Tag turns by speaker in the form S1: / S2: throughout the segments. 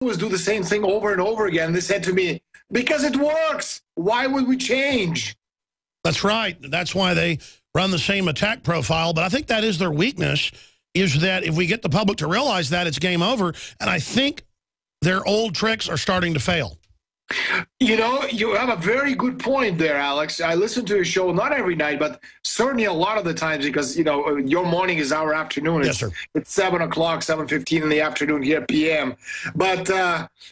S1: always do the same thing over and over again. They said to me, because it works. Why would we change?
S2: That's right. That's why they run the same attack profile. But I think that is their weakness, is that if we get the public to realize that, it's game over. And I think their old tricks are starting to fail.
S1: You know, you have a very good point there, Alex. I listen to your show not every night, but certainly a lot of the times, because, you know, your morning is our afternoon.
S2: Yes, sir.
S1: It's 7 o'clock, 7:15 in the afternoon here, PM. But,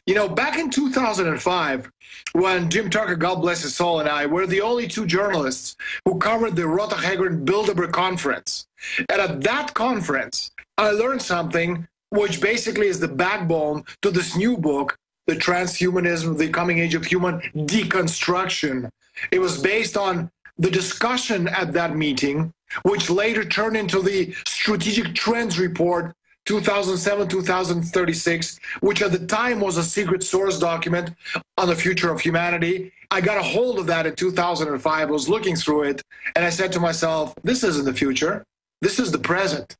S1: you know, back in 2005, when Jim Tucker, God bless his soul, and I were the only two journalists who covered the Rotterdam-Bilderberg conference. And at that conference, I learned something which basically is the backbone to this new book, The Transhumanism, The Coming Age of Human Deconstruction. It was based on the discussion at that meeting, which later turned into the Strategic Trends Report 2007-2036, which at the time was a secret source document on the future of humanity. I got a hold of that in 2005, was looking through it, and I said to myself, this isn't the future, this is the present.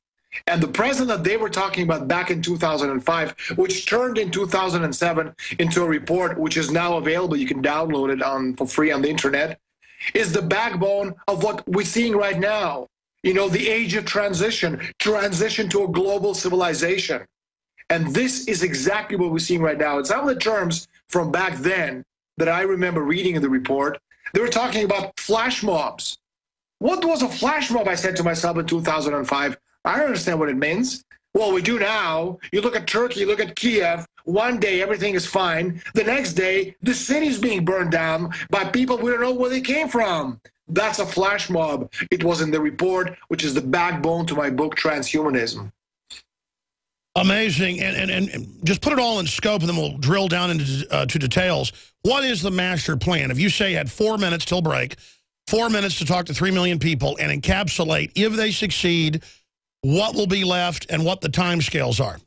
S1: And the present that they were talking about back in 2005, which turned in 2007 into a report which is now available, you can download it for free on the internet, is the backbone of what we're seeing right now. You know, the age of transition to a global civilization. And this is exactly what we're seeing right now. And some of the terms from back then that I remember reading in the report, they were talking about flash mobs. What was a flash mob, I said to myself in 2005. I don't understand what it means. Well, we do now. You look at Turkey, you look at Kiev. One day, everything is fine. The next day, the city's being burned down by people we don't know where they came from. That's a flash mob. It was in the report, which is the backbone to my book, Transhumanism.
S2: Amazing. And just put it all in scope, and then we'll drill down into to details. What is the master plan? If you say you had 4 minutes till break, 4 minutes to talk to 3 million people and encapsulate, if they succeed, what will be left and what the timescales are?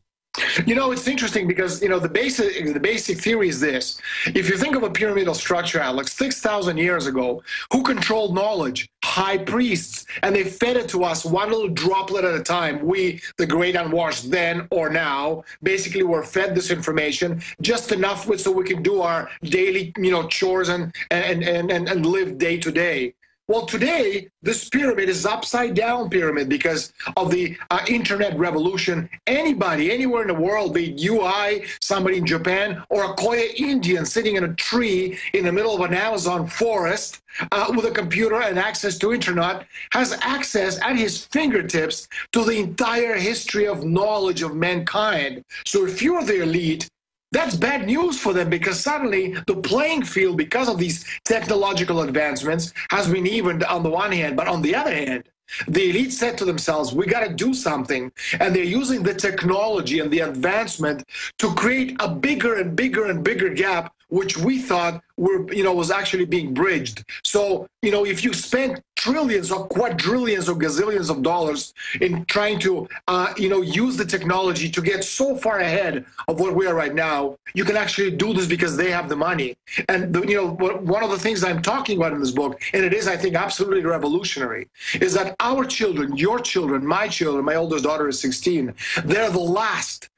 S1: You know, it's interesting because, you know, the basic theory is this. If you think of a pyramidal structure, Alex, 6,000 years ago, who controlled knowledge? High priests. And they fed it to us one little droplet at a time. We, the great unwashed then or now, basically were fed this information just enough so we can do our daily, you know, chores and live day to day. Well, today, this pyramid is upside down pyramid because of the internet revolution. Anybody, anywhere in the world, be it you, I, somebody in Japan, or a Koya Indian sitting in a tree in the middle of an Amazon forest with a computer and access to internet, has access at his fingertips to the entire history of knowledge of mankind. So if you're the elite, that's bad news for them, because suddenly the playing field, because of these technological advancements, has been evened on the one hand. But on the other hand, the elite said to themselves, we got to do something. And they're using the technology and the advancement to create a bigger and bigger and bigger gap, which we thought was actually being bridged. So, you know, if you spend trillions or quadrillions or gazillions of dollars in trying to, use the technology to get so far ahead of what we are right now, you can actually do this because they have the money. And, one of the things I'm talking about in this book, and it is, I think, absolutely revolutionary, is that our children, your children, my oldest daughter is 16, they're the last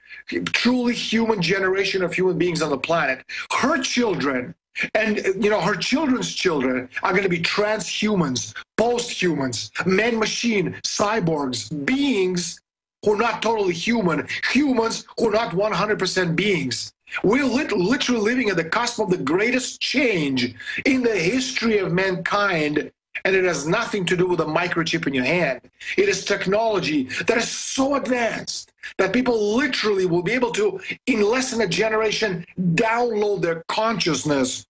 S1: truly human generation of human beings on the planet. Her children and, her children's children are going to be transhumans, post-humans, man-machine, cyborgs, beings who are not totally human, humans who are not 100% beings. We're literally living at the cusp of the greatest change in the history of mankind. And it has nothing to do with a microchip in your hand. It is technology that is so advanced that people literally will be able to, in less than a generation, download their consciousness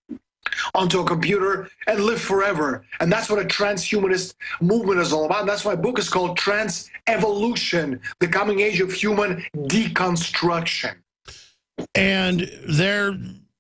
S1: onto a computer and live forever. And that's what a transhumanist movement is all about. And that's why my book is called Trans-Evolution, The Coming Age of Human Deconstruction.
S2: And they're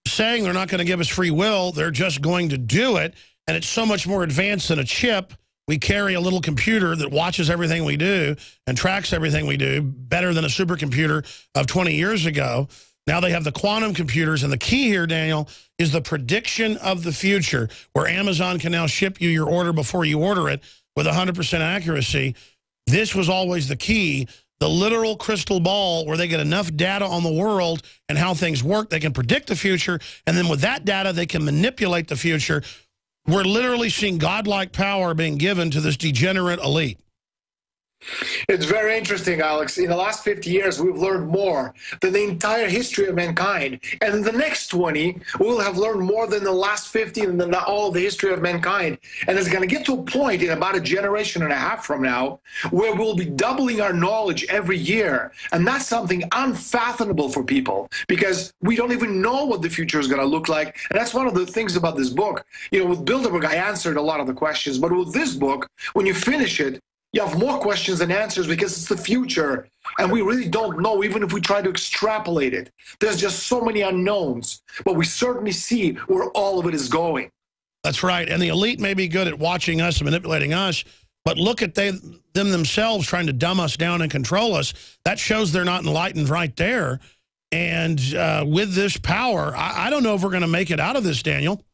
S2: saying they're not going to give us free will. They're just going to do it. And it's so much more advanced than a chip. We carry a little computer that watches everything we do and tracks everything we do better than a supercomputer of 20 years ago. Now they have the quantum computers. And the key here, Daniel, is the prediction of the future, where Amazon can now ship you your order before you order it with 100% accuracy. This was always the key. the literal crystal ball where they get enough data on the world and how things work. They can predict the future, and then with that data, they can manipulate the future. We're literally seeing godlike power being given to this degenerate elite.
S1: It's very interesting, Alex. In the last 50 years, we've learned more than the entire history of mankind. And in the next 20, we'll have learned more than the last 50 and than all of the history of mankind. And it's going to get to a point in about a generation and a half from now where we'll be doubling our knowledge every year. And that's something unfathomable for people because we don't even know what the future is going to look like. And that's one of the things about this book. You know, with Bilderberg, I answered a lot of the questions. But with this book, when you finish it, you have more questions than answers because it's the future, and we really don't know, even if we try to extrapolate it. There's just so many unknowns, but we certainly see where all of it is going.
S2: That's right, and the elite may be good at watching us and manipulating us, but look at them themselves trying to dumb us down and control us. That shows they're not enlightened right there, and with this power, I don't know if we're going to make it out of this, Daniel.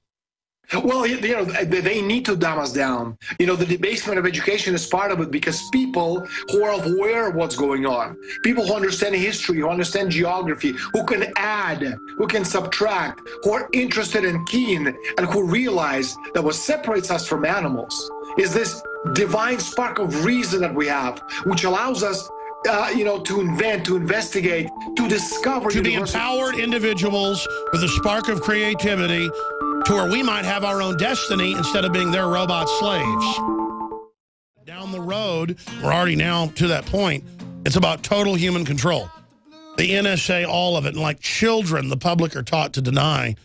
S1: Well, you know, they need to dumb us down. You know, the debasement of education is part of it because people who are aware of what's going on, people who understand history, who understand geography, who can add, who can subtract, who are interested and keen, and who realize that what separates us from animals is this divine spark of reason that we have, which allows us you know, to invent, to investigate, to discover.
S2: To be empowered individuals with a spark of creativity to where we might have our own destiny instead of being their robot slaves. Down the road, we're already now to that point, it's about total human control. The NSA, all of it, and like children, the public are taught to deny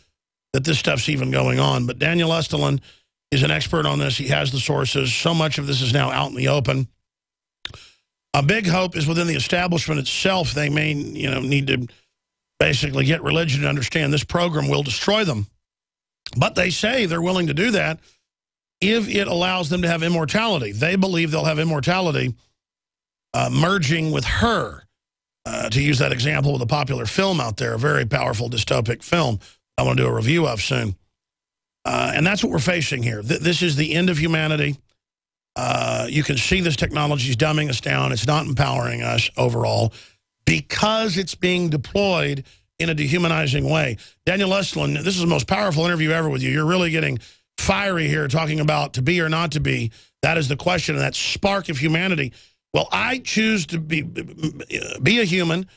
S2: that this stuff's even going on. But Daniel Estulin is an expert on this. He has the sources. So much of this is now out in the open. A big hope is within the establishment itself. They may, you know, need to basically get religion to understand this program will destroy them. But they say they're willing to do that if it allows them to have immortality. They believe they'll have immortality merging with her. To use that example with a popular film out there, a very powerful dystopic film I want to do a review of soon. And that's what we're facing here. This is the end of humanity. You can see this technology is dumbing us down. It's not empowering us overall because it's being deployed in a dehumanizing way. Daniel Estulin, this is the most powerful interview ever with you. You're really getting fiery here talking about to be or not to be. That is the question, and that spark of humanity. Well, I choose to be a human.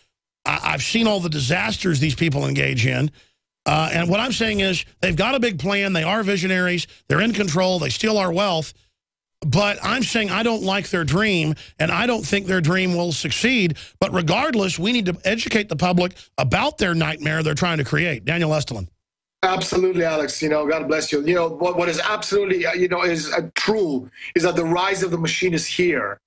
S2: I've seen all the disasters these people engage in. And what I'm saying is they've got a big plan. They are visionaries. They're in control. They steal our wealth. But I'm saying I don't like their dream, and I don't think their dream will succeed. But regardless, we need to educate the public about their nightmare they're trying to create. Daniel Estulin.
S1: Absolutely, Alex. You know, God bless you. You know, what is absolutely, you know, is true is that the rise of the machine is here.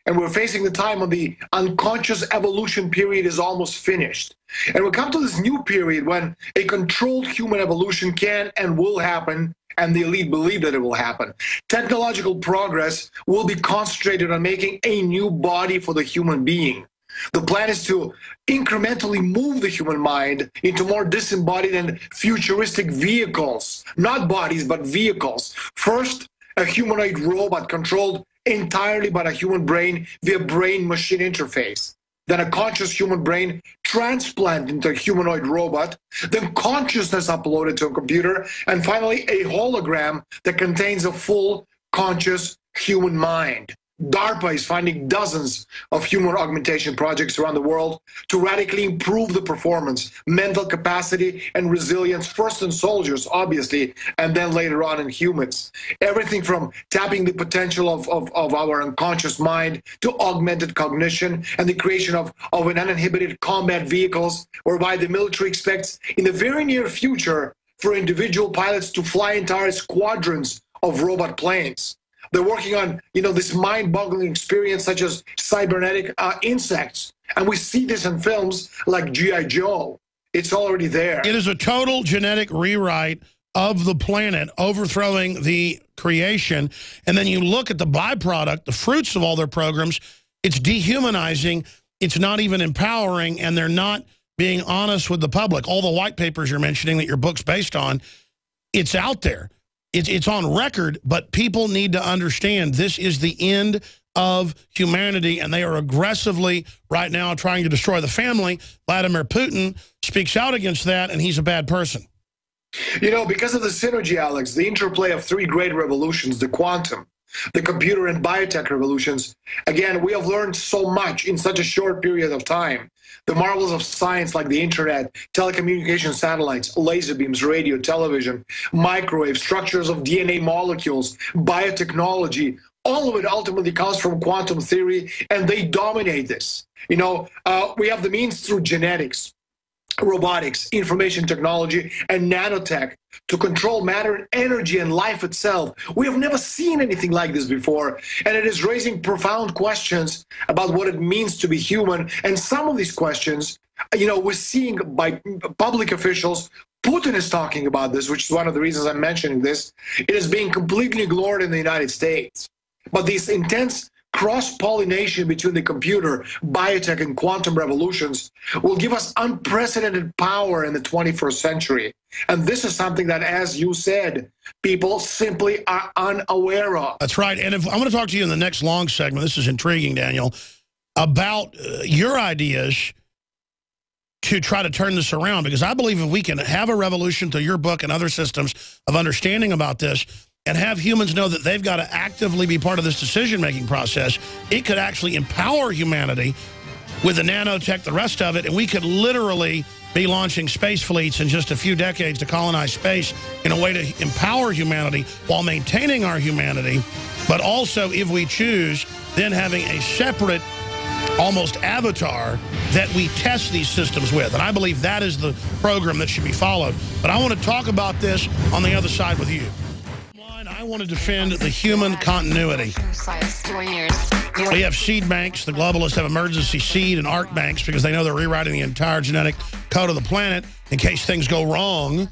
S1: And we're facing the time when the unconscious evolution period is almost finished. And we come to this new period when a controlled human evolution can and will happen, and the elite believe that it will happen. Technological progress will be concentrated on making a new body for the human being. The plan is to incrementally move the human mind into more disembodied and futuristic vehicles, not bodies, but vehicles. First, a humanoid robot controlled entirely by a human brain via brain-machine interface. Then a conscious human brain transplanted into a humanoid robot, then consciousness uploaded to a computer, and finally a hologram that contains a full conscious human mind. DARPA is funding dozens of human augmentation projects around the world to radically improve the performance, mental capacity, and resilience, first in soldiers, obviously, and then later on in humans. Everything from tapping the potential of our unconscious mind to augmented cognition and the creation of an uninhibited combat vehicles, whereby the military expects in the very near future for individual pilots to fly entire squadrons of robot planes. They're working on, you know, this mind-boggling experience such as cybernetic insects. And we see this in films like G.I. Joe. It's already there. It
S2: is a total genetic rewrite of the planet, overthrowing the creation. And then you look at the byproduct, the fruits of all their programs, it's dehumanizing, it's not even empowering, and they're not being honest with the public. All the white papers you're mentioning that your book's based on, it's out there. It's on record, but people need to understand this is the end of humanity, and they are aggressively right now trying to destroy the family. Vladimir Putin speaks out against that, and he's a bad person.
S1: You know, because of the synergy, Alex, the interplay of three great revolutions, the quantum, the computer and biotech revolutions, again, we have learned so much in such a short period of time. The marvels of science like the internet, telecommunication satellites, laser beams, radio, television, microwave, structures of DNA molecules, biotechnology, all of it ultimately comes from quantum theory, and they dominate this. You know, we have the means through genetics, robotics, information technology, and nanotech to control matter and energy and life itself. We have never seen anything like this before, and it is raising profound questions about what it means to be human. And some of these questions, you know, we're seeing by public officials. Putin is talking about this, which is one of the reasons I'm mentioning this. It is being completely ignored in the United States. But this intense cross-pollination between the computer, biotech, and quantum revolutions will give us unprecedented power in the 21st century. And this is something that, as you said, people simply are unaware of.
S2: That's right. And if I'm going to talk to you in the next long segment, this is intriguing, Daniel, about your ideas to try to turn this around, because I believe if we can have a revolution through your book and other systems of understanding about this, and have humans know that they've got to actively be part of this decision-making process, it could actually empower humanity with the nanotech, the rest of it, and we could literally be launching space fleets in just a few decades to colonize space in a way to empower humanity while maintaining our humanity, but also, if we choose, then having a separate, almost avatar that we test these systems with. And I believe that is the program that should be followed. But I want to talk about this on the other side with you. I want to defend the human continuity. We have seed banks. The globalists have emergency seed and ARC banks because they know they're rewriting the entire genetic code of the planet in case things go wrong.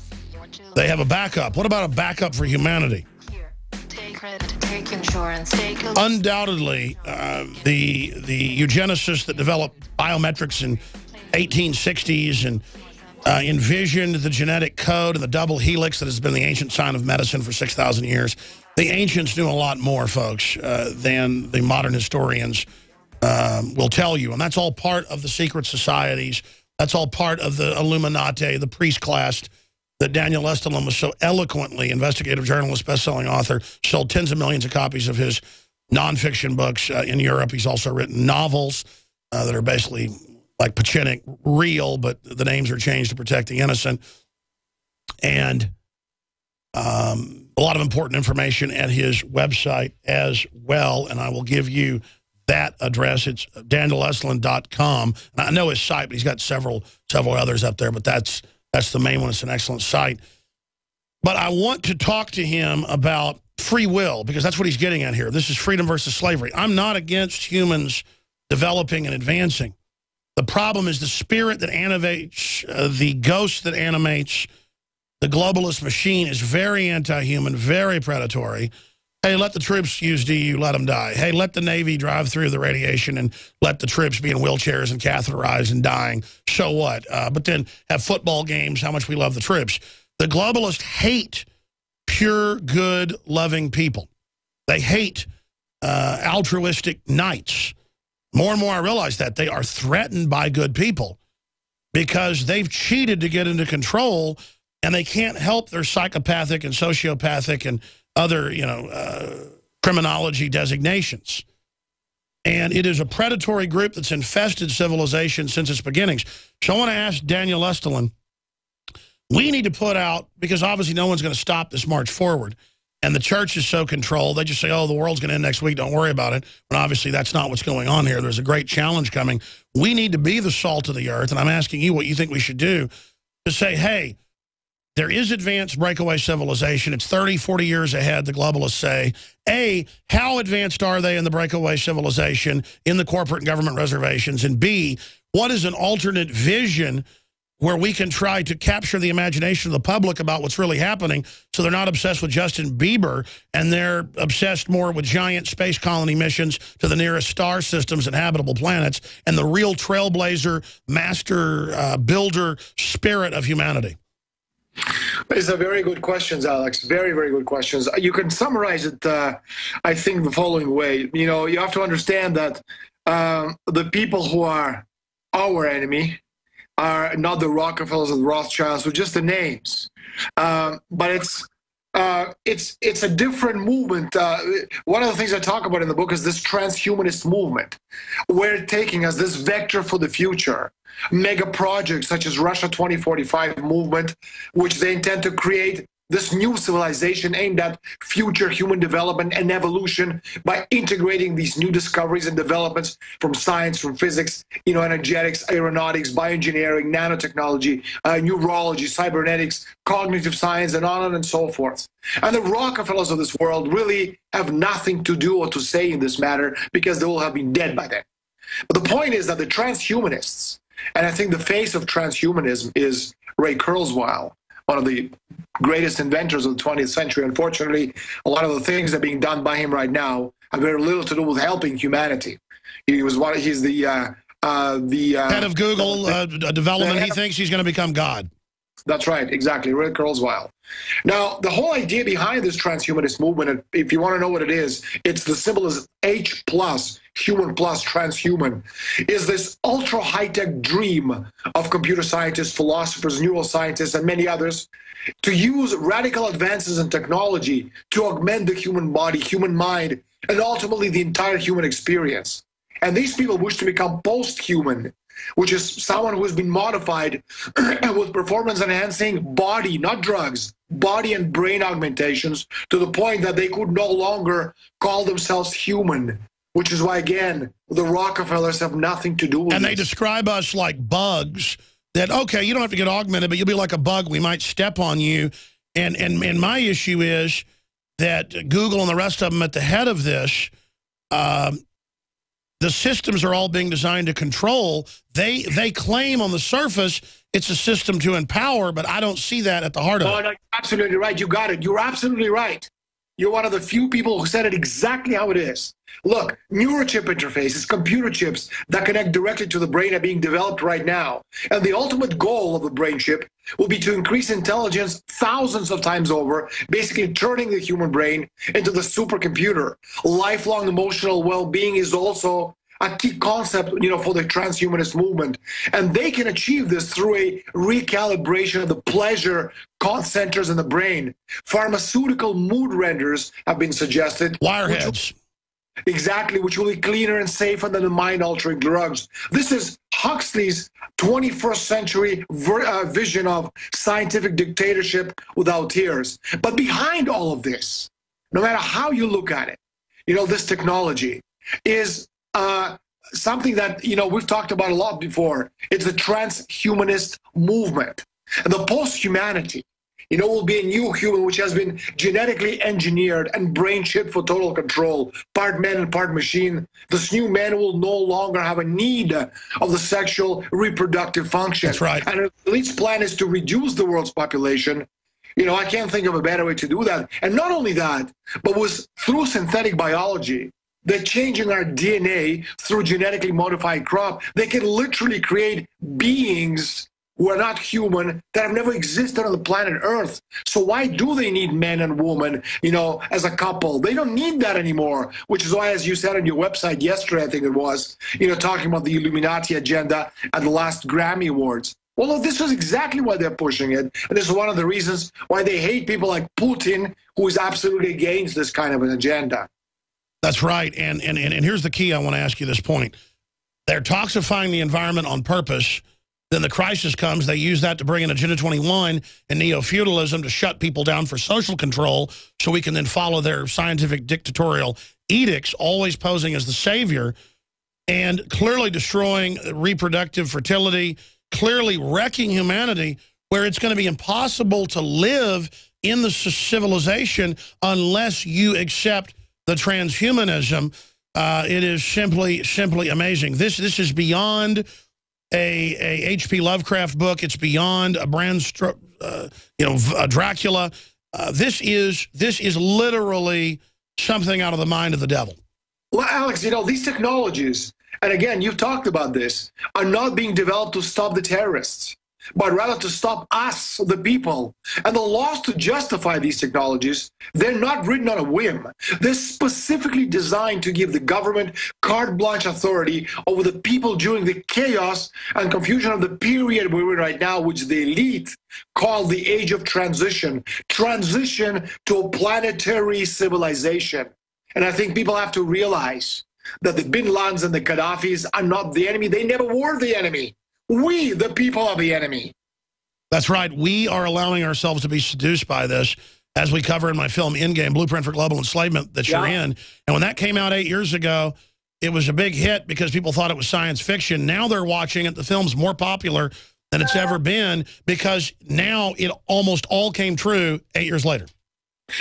S2: They have a backup. What about a backup for humanity? Undoubtedly, the eugenicists that developed biometrics in 1860s and envisioned the genetic code and the double helix that has been the ancient sign of medicine for 6,000 years. The ancients knew a lot more, folks, than the modern historians will tell you. And that's all part of the secret societies. That's all part of the Illuminati, the priest class that Daniel Estulin was so eloquently, investigative journalist, best-selling author, sold tens of millions of copies of his nonfiction books in Europe. He's also written novels that are basically like Pachynic, real, but the names are changed to protect the innocent. And a lot of important information at his website as well. And I will give you that address. It's danielestulin.com. And I know his site, but he's got several others up there, but that's the main one. It's an excellent site. But I want to talk to him about free will, because that's what he's getting at here. This is freedom versus slavery. I'm not against humans developing and advancing. The problem is the spirit that animates, the ghost that animates the globalist machine is very anti-human, very predatory. Hey, let the troops use DU, let them die. Hey, let the Navy drive through the radiation and let the troops be in wheelchairs and catheterized and dying. So what? But then have football games, how much we love the troops. The globalists hate pure, good, loving people. They hate altruistic knights. More and more I realize that they are threatened by good people because they've cheated to get into control, and they can't help their psychopathic and sociopathic and other, criminology designations. And it is a predatory group that's infested civilization since its beginnings. So I want to ask Daniel Estulin, we need to put out, because obviously no one's going to stop this march forward, and the church is so controlled, they just say, oh, the world's going to end next week, don't worry about it. But obviously that's not what's going on here. There's a great challenge coming. We need to be the salt of the earth, and I'm asking you what you think we should do to say, hey, there is advanced breakaway civilization. It's 30, 40 years ahead, the globalists say. A, how advanced are they in the breakaway civilization, in the corporate and government reservations? And B, what is an alternate vision where we can try to capture the imagination of the public about what's really happening, so they're not obsessed with Justin Bieber and they're obsessed more with giant space colony missions to the nearest star systems and habitable planets and the real trailblazer, master builder spirit of humanity?
S1: These are very good questions, Alex. Very, very good questions. You can summarize it, I think, the following way. You know, you have to understand that the people who are our enemy are not the Rockefellers or the Rothschilds, with just the names. But it's a different movement. One of the things I talk about in the book is this transhumanist movement. We're taking as this vector for the future. Mega projects such as Russia 2045 movement, which they intend to create this new civilization aimed at future human development and evolution by integrating these new discoveries and developments from science, from physics, energetics, aeronautics, bioengineering, nanotechnology, neurology, cybernetics, cognitive science, and on and so forth. And the Rockefellers of this world really have nothing to do or to say in this matter because they will have been dead by then. But the point is that the transhumanists, and I think the face of transhumanism is Ray Kurzweil, one of the greatest inventors of the 20th century. Unfortunately, a lot of the things that are being done by him right now have very little to do with helping humanity. He's the
S2: head of Google development. He thinks he's going to become God.
S1: That's right, exactly, Ray Kurzweil. Now, the whole idea behind this transhumanist movement, if you want to know what it is, it's the symbol is H plus, human plus transhuman, is this ultra high-tech dream of computer scientists, philosophers, neuroscientists, and many others to use radical advances in technology to augment the human body, human mind, and ultimately the entire human experience. And these people wish to become post-human, which is someone who has been modified with performance-enhancing body, not drugs, body and brain augmentations to the point that they could no longer call themselves human, which is why, again, the Rockefellers have nothing to do with it.
S2: And they describe us like bugs that, okay, you don't have to get augmented, but you'll be like a bug. We might step on you. And my issue is that Google and the rest of them at the head of this, the systems are all being designed to control. They claim on the surface it's a system to empower, but I don't see that at the heart of it.
S1: No, you're absolutely right. You got it. You're absolutely right. You're one of the few people who said it exactly how it is. Look, neurochip interfaces, computer chips that connect directly to the brain are being developed right now. And the ultimate goal of the brain chip will be to increase intelligence thousands of times over, basically turning the human brain into the supercomputer. Lifelong emotional well-being is also a key concept, for the transhumanist movement. And they can achieve this through a recalibration of the pleasure centers in the brain. Pharmaceutical mood renders have been suggested.
S2: Wireheads.
S1: Exactly, which will be cleaner and safer than the mind-altering drugs. This is Huxley's 21st century vision of scientific dictatorship without tears. But behind all of this, no matter how you look at it, this technology is something that, we've talked about a lot before. It's the transhumanist movement. And the post-humanity, will be a new human which has been genetically engineered and brain chipped for total control, part man and part machine. This new man will no longer have a need of the sexual reproductive function.
S2: That's right.
S1: And the elite's plan is to reduce the world's population. I can't think of a better way to do that. And not only that, but through synthetic biology, they're changing our DNA through genetically modified crop. They can literally create beings who are not human, that have never existed on the planet Earth. So why do they need man and woman, as a couple? They don't need that anymore, which is why, as you said on your website yesterday, I think it was, talking about the Illuminati agenda at the last Grammy Awards. Well, this is exactly why they're pushing it. And this is one of the reasons why they hate people like Putin, who is absolutely against this kind of an agenda.
S2: That's right. And here's the key. I want to ask you this point. They're toxifying the environment on purpose. Then the crisis comes. They use that to bring in Agenda 21 and neo-feudalism to shut people down for social control so we can then follow their scientific dictatorial edicts, always posing as the savior, and clearly destroying reproductive fertility, clearly wrecking humanity, where it's going to be impossible to live in the civilization unless you accept the transhumanism. It is simply amazing. This is beyond a H.P. Lovecraft book. It's beyond a Dracula. This is literally something out of the mind of the devil.
S1: Well, Alex, these technologies, and again, you've talked about this, are not being developed to stop the terrorists. but rather to stop us, the people. And the laws to justify these technologies, they're not written on a whim. They're specifically designed to give the government carte blanche authority over the people during the chaos and confusion of the period we're in right now, which the elite call the age of transition to a planetary civilization. And I think people have to realize that the Bin Ladens and the Gaddafis are not the enemy. They never were the enemy. We, the people, are the enemy.
S2: That's right. We are allowing ourselves to be seduced by this, as we cover in my film, Endgame, Blueprint for Global Enslavement, that you're in. And when that came out 8 years ago, it was a big hit because people thought it was science fiction. Now they're watching it. The film's more popular than it's ever been because now it almost all came true 8 years later.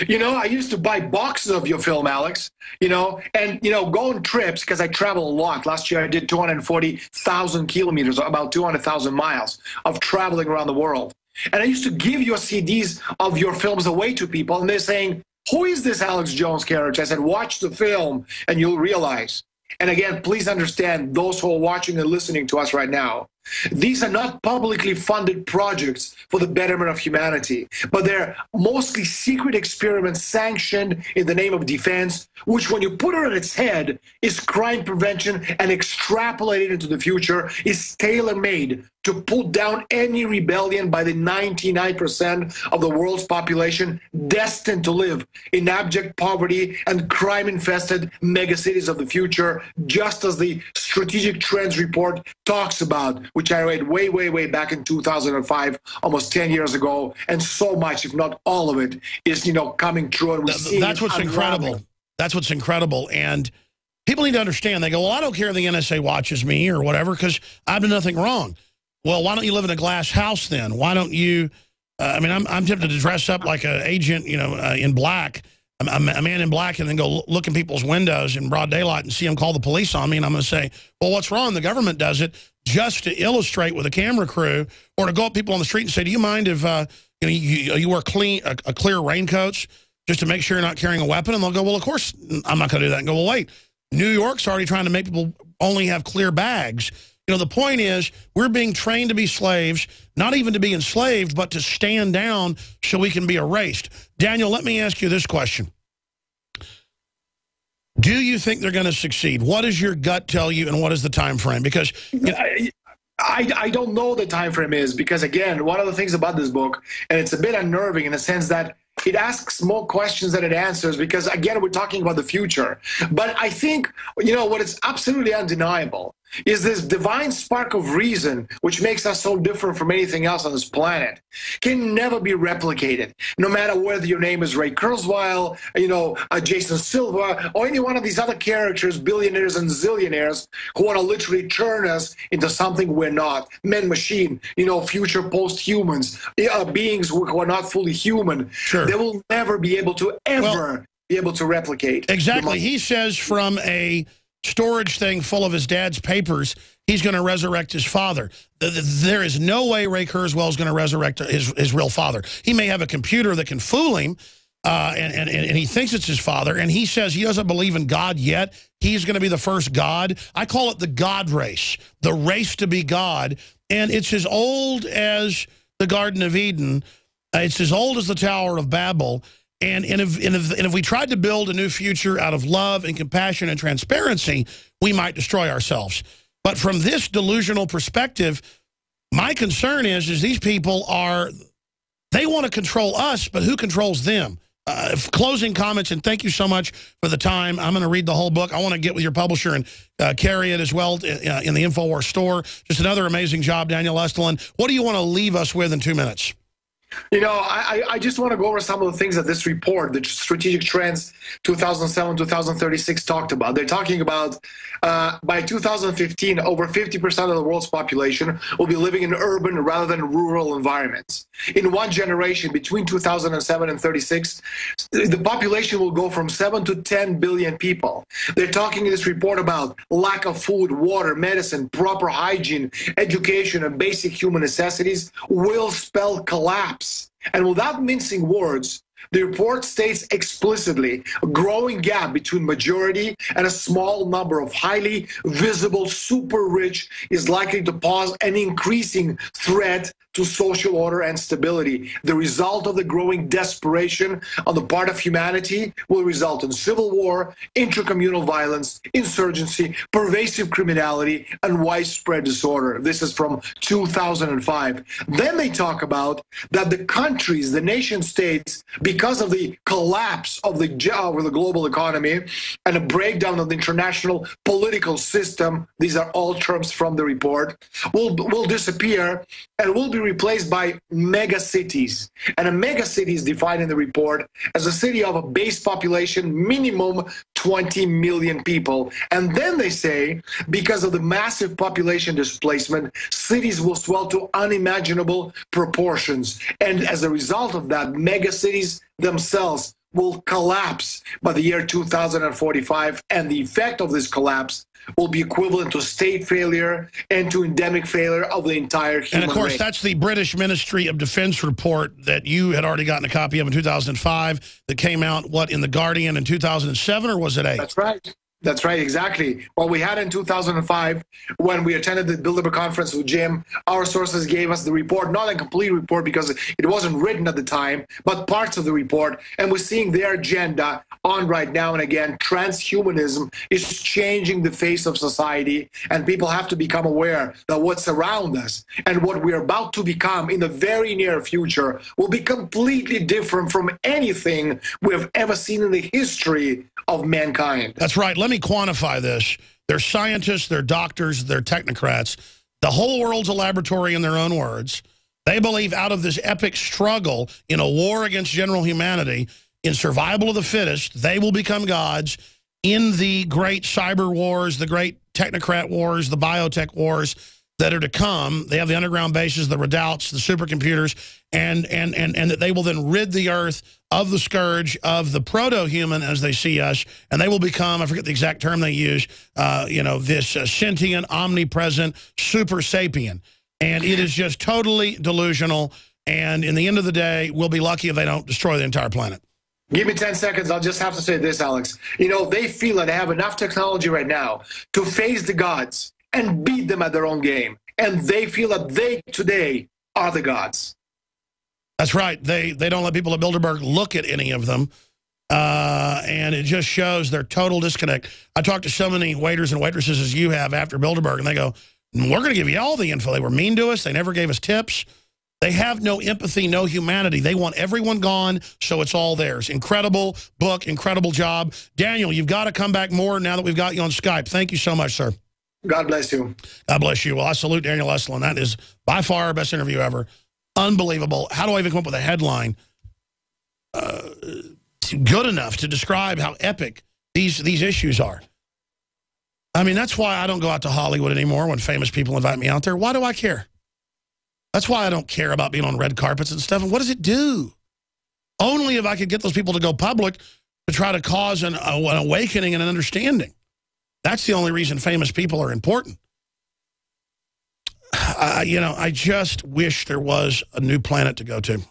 S1: You know, I used to buy boxes of your film, Alex, and, go on trips because I travel a lot. Last year I did 240,000 kilometers, about 200,000 miles of traveling around the world. And I used to give your CDs of your films away to people, and they're saying, who is this Alex Jones character? I said, watch the film and you'll realize. And again, please understand, those who are watching and listening to us right now, these are not publicly funded projects for the betterment of humanity, but they're mostly secret experiments sanctioned in the name of defense, which when you put it on its head is crime prevention and extrapolated into the future is tailor-made to put down any rebellion by the 99% of the world's population destined to live in abject poverty and crime-infested megacities of the future, just as the Strategic Trends Report talks about, which I read way, way, way back in 2005, almost 10 years ago, and so much, if not all of it, is, coming true. And
S2: that's what's incredible. That's what's incredible. And people need to understand, they go, well, I don't care if the NSA watches me or whatever because I've done nothing wrong. Well, why don't you live in a glass house then? Why don't you, I'm tempted to dress up like an agent, in black, a man in black, and then go look in people's windows in broad daylight and see them call the police on me. And I'm going to say, well, what's wrong? The government does it just to illustrate with a camera crew, or to go up people on the street and say, do you mind if you wear clear raincoats just to make sure you're not carrying a weapon? And they'll go, well, of course, I'm not going to do that. And go, well, wait, New York's already trying to make people only have clear bags. The point is, we're being trained to be slaves, not even to be enslaved, but to stand down so we can be erased. Daniel, let me ask you this question. Do you think they're going to succeed? What does your gut tell you, and what is the time frame? Because
S1: I don't know the time frame is, because, again, one of the things about this book, and it's a bit unnerving in the sense that it asks more questions than it answers because, again, we're talking about the future. But I think, what is absolutely undeniable is this divine spark of reason, which makes us so different from anything else on this planet, can never be replicated. No matter whether your name is Ray Kurzweil, Jason Silva, or any one of these other characters, billionaires and zillionaires, who want to literally turn us into something we're not. Men, machine, future post-humans, beings who are not fully human.
S2: Sure.
S1: They will never be able to be able to replicate.
S2: Exactly. He says from a storage thing full of his dad's papers, he's going to resurrect his father. There is no way Ray Kurzweil is going to resurrect his real father. He may have a computer that can fool him, and he thinks it's his father, and he says he doesn't believe in God yet. He's going to be the first God. I call it the God race, the race to be God, and it's as old as the Garden of Eden. It's as old as the Tower of Babel. And if we tried to build a new future out of love and compassion and transparency, we might destroy ourselves. But from this delusional perspective, my concern is these people they want to control us, but who controls them? Closing comments, and thank you so much for the time. I'm going to read the whole book. I want to get with your publisher and carry it as well in the InfoWars store. Just another amazing job, Daniel Estulin. What do you want to leave us with in 2 minutes?
S1: I just want to go over some of the things that this report, the Strategic Trends 2007-2036, talked about. They're talking about by 2015, over 50% of the world's population will be living in urban rather than rural environments. In one generation, between 2007 and 36, the population will go from 7 to 10 billion people. They're talking in this report about lack of food, water, medicine, proper hygiene, education, and basic human necessities will spell collapse. And without mincing words, the report states explicitly a growing gap between majority and a small number of highly visible super rich is likely to pose an increasing threat to social order and stability. The result of the growing desperation on the part of humanity will result in civil war, intracommunal violence, insurgency, pervasive criminality, and widespread disorder. This is from 2005. Then they talk about that the countries, the nation states, because of the collapse of the global economy and a breakdown of the international political system, these are all terms from the report, will disappear and will be replaced by mega cities. And a mega city is defined in the report as a city of a base population minimum 20 million people. And then they say, because of the massive population displacement, cities will swell to unimaginable proportions. And as a result of that, mega cities themselves will collapse by the year 2045. And the effect of this collapse will be equivalent to state failure and to endemic failure of the entire human race.
S2: And of course, that's the British Ministry of Defense report that you had already gotten a copy of in 2005 that came out, what, in The Guardian in 2007, or was it 8?
S1: That's right. That's right, exactly. What we had in 2005, when we attended the Bilderberg conference with Jim, our sources gave us the report, not a complete report because it wasn't written at the time, but parts of the report. And we're seeing their agenda on right now. And again, transhumanism is changing the face of society. And people have to become aware that what's around us and what we're about to become in the very near future will be completely different from anything we have ever seen in the history of mankind.
S2: That's right. Let me quantify this. They're scientists, they're doctors, they're technocrats. The whole world's a laboratory in their own words. They believe out of this epic struggle in a war against general humanity, in survival of the fittest, they will become gods. In the great cyber wars, the great technocrat wars, the biotech wars that are to come, they have the underground bases, the redoubts, the supercomputers, and that they will then rid the earth of the scourge of the proto-human as they see us, and they will become, I forget the exact term they use, this sentient, omnipresent, super sapien. And it is just totally delusional, and in the end of the day, we'll be lucky if they don't destroy the entire planet.
S1: Give me 10 seconds. I'll just have to say this, Alex. You know, they feel that they have enough technology right now to face the gods and beat them at their own game. And they feel that they today are the gods.
S2: That's right. They don't let people at Bilderberg look at any of them. And it just shows their total disconnect. I talked to so many waiters and waitresses as you have after Bilderberg, and they go, we're going to give you all the info. They were mean to us. They never gave us tips. They have no empathy, no humanity. They want everyone gone, so it's all theirs. Incredible book, incredible job. Daniel, you've got to come back more now that we've got you on Skype. Thank you so much, sir.
S1: God bless you.
S2: God bless you. Well, I salute Daniel Estulin. That is by far our best interview ever. Unbelievable. How do I even come up with a headline good enough to describe how epic these issues are? I mean, that's why I don't go out to Hollywood anymore when famous people invite me out there. Why do I care? That's why I don't care about being on red carpets and stuff. And what does it do? Only if I could get those people to go public to try to cause an awakening and an understanding. That's the only reason famous people are important. I just wish there was a new planet to go to.